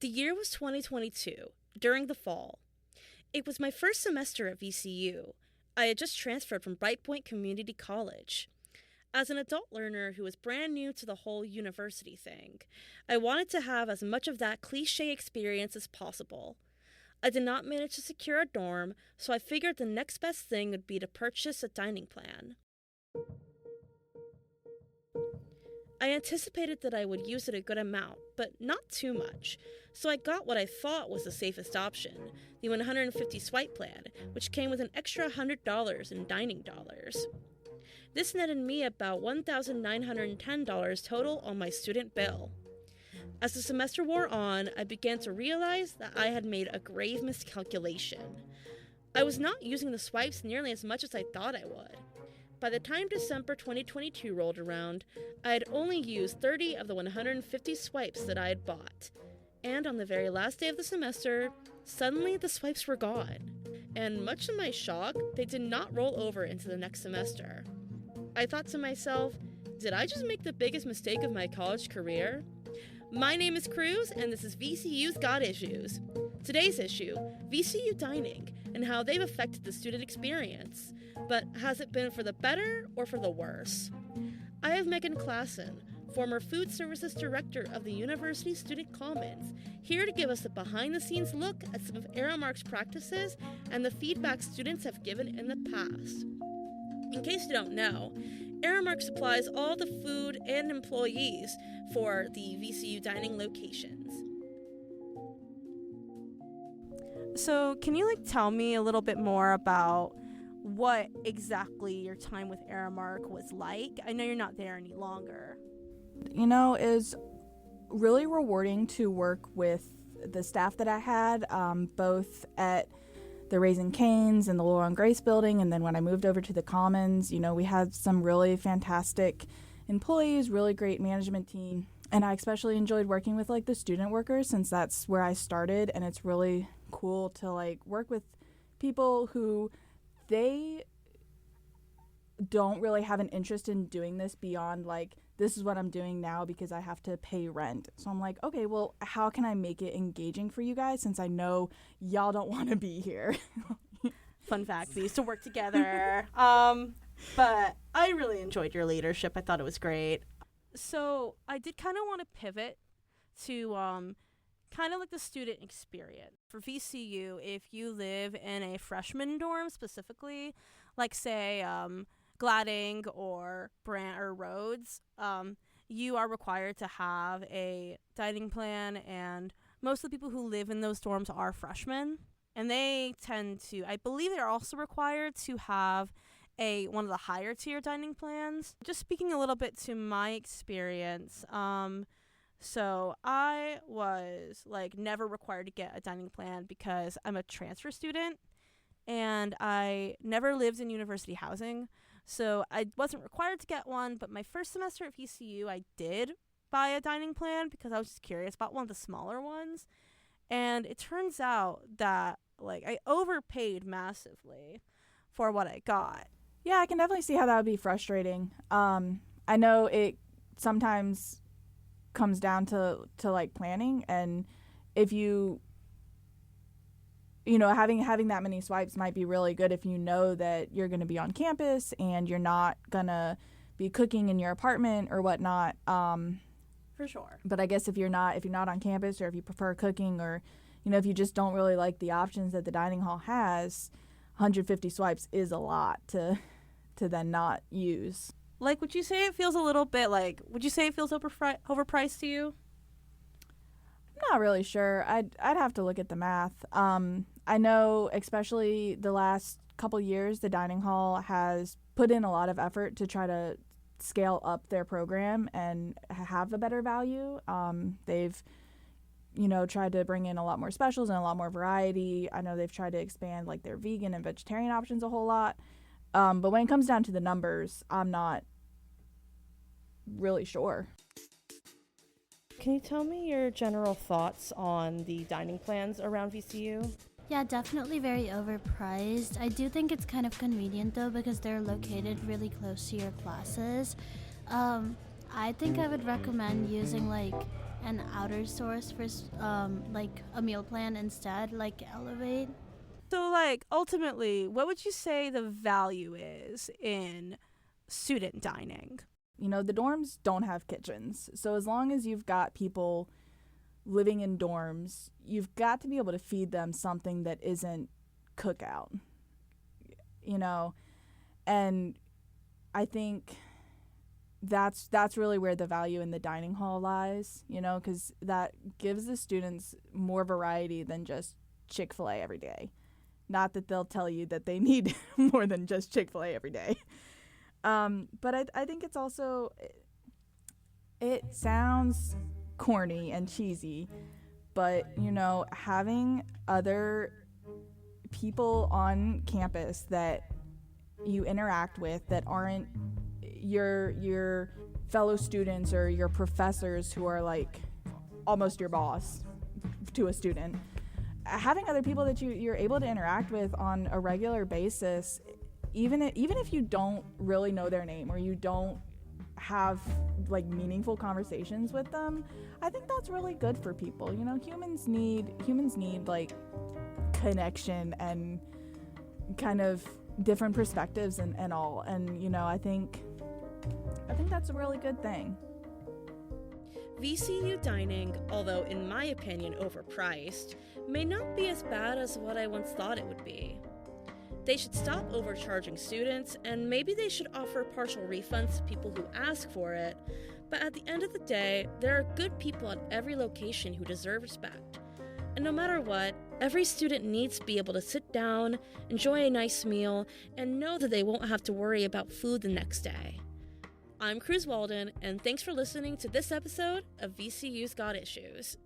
The year was 2022, during the fall. It was my first semester at VCU. I had just transferred from Brightpoint Community College. As an adult learner who was brand new to the whole university thing, I wanted to have as much of that cliché experience as possible. I did not manage to secure a dorm, so I figured the next best thing would be to purchase a dining plan. I anticipated that I would use it a good amount, but not too much, so I got what I thought was the safest option, the 150 swipe plan, which came with an extra $100 in dining dollars. This netted me about $1,910 total on my student bill. As the semester wore on, I began to realize that I had made a grave miscalculation. I was not using the swipes nearly as much as I thought I would. By the time December 2022 rolled around, I had only used 30 of the 150 swipes that I had bought. And on the very last day of the semester, suddenly the swipes were gone. And much to my shock, they did not roll over into the next semester. I thought to myself, did I just make the biggest mistake of my college career? My name is Cruz, and this is VCU's Got Issues. Today's issue, VCU dining, and how they've affected the student experience. But has it been for the better or for the worse? I have Megan Klassen, former Food Services Director of the University Student Commons, here to give us a behind-the-scenes look at some of Aramark's practices and the feedback students have given in the past. In case you don't know, Aramark supplies all the food and employees for the VCU dining locations. So, can you tell me a little bit more about what exactly your time with Aramark was like? I know you're not there any longer. It was really rewarding to work with the staff that I had, both at the Raising Cane's and the Laurel and Grace building, and then when I moved over to the Commons, we had some really fantastic employees, really great management team, and I especially enjoyed working with the student workers since that's where I started, and it's really cool to work with people who they don't really have an interest in doing this beyond this is what I'm doing now because I have to pay rent. So I'm okay, well, how can I make it engaging for you guys since I know y'all don't want to be here? Fun fact, we used to work together. But I really enjoyed your leadership. I thought it was great. So I did kind of want to pivot to kind of the student experience. For VCU, if you live in a freshman dorm specifically, say Gladding or Brant or Rhodes, you are required to have a dining plan, and most of the people who live in those dorms are freshmen, and they tend to, I believe they're also required to have one of the higher tier dining plans. Just speaking a little bit to my experience, so I was never required to get a dining plan because I'm a transfer student and I never lived in university housing. So I wasn't required to get one, but my first semester at VCU, I did buy a dining plan because I was just curious about one of the smaller ones. And it turns out that I overpaid massively for what I got. Yeah, I can definitely see how that would be frustrating. I know it sometimes comes down to planning, and if having that many swipes might be really good if you know that you're going to be on campus and you're not going to be cooking in your apartment or whatnot. For sure. But I guess if you're not on campus, or if you prefer cooking, or if you just don't really like the options that the dining hall has, 150 swipes is a lot to then not use. Would you say it feels a little bit would you say it feels overpriced to you? I'm not really sure. I'd have to look at the math. I know, especially the last couple years, the dining hall has put in a lot of effort to try to scale up their program and have a better value. They've, tried to bring in a lot more specials and a lot more variety. I know they've tried to expand their vegan and vegetarian options a whole lot. But when it comes down to the numbers, I'm not really sure. Can you tell me your general thoughts on the dining plans around VCU? Yeah, definitely very overpriced. I do think it's kind of convenient though because they're located really close to your classes. I think I would recommend using an outer source for like a meal plan instead, like Elevate. So, like, ultimately, what would you say the value is in student dining? You know, the dorms don't have kitchens. So as long as you've got people living in dorms, you've got to be able to feed them something that isn't cookout, you know? And I think that's really where the value in the dining hall lies, you know, because that gives the students more variety than just Chick-fil-A every day. Not that they'll tell you that they need more than just Chick-fil-A every day. But I think it's also, it sounds corny and cheesy, but, you know, having other people on campus that you interact with that aren't your fellow students or your professors who are like almost your boss to a student, having other people that you're able to interact with on a regular basis, even if you don't really know their name or you don't have like meaningful conversations with them, I think that's really good for people. You know, humans need like connection and kind of different perspectives and all. And, you know, I think that's a really good thing. VCU dining, although in my opinion overpriced, may not be as bad as what I once thought it would be. They should stop overcharging students, and maybe they should offer partial refunds to people who ask for it, but at the end of the day, there are good people at every location who deserve respect. And no matter what, every student needs to be able to sit down, enjoy a nice meal, and know that they won't have to worry about food the next day. I'm Cruz Walden, and thanks for listening to this episode of VCU's Got Issues.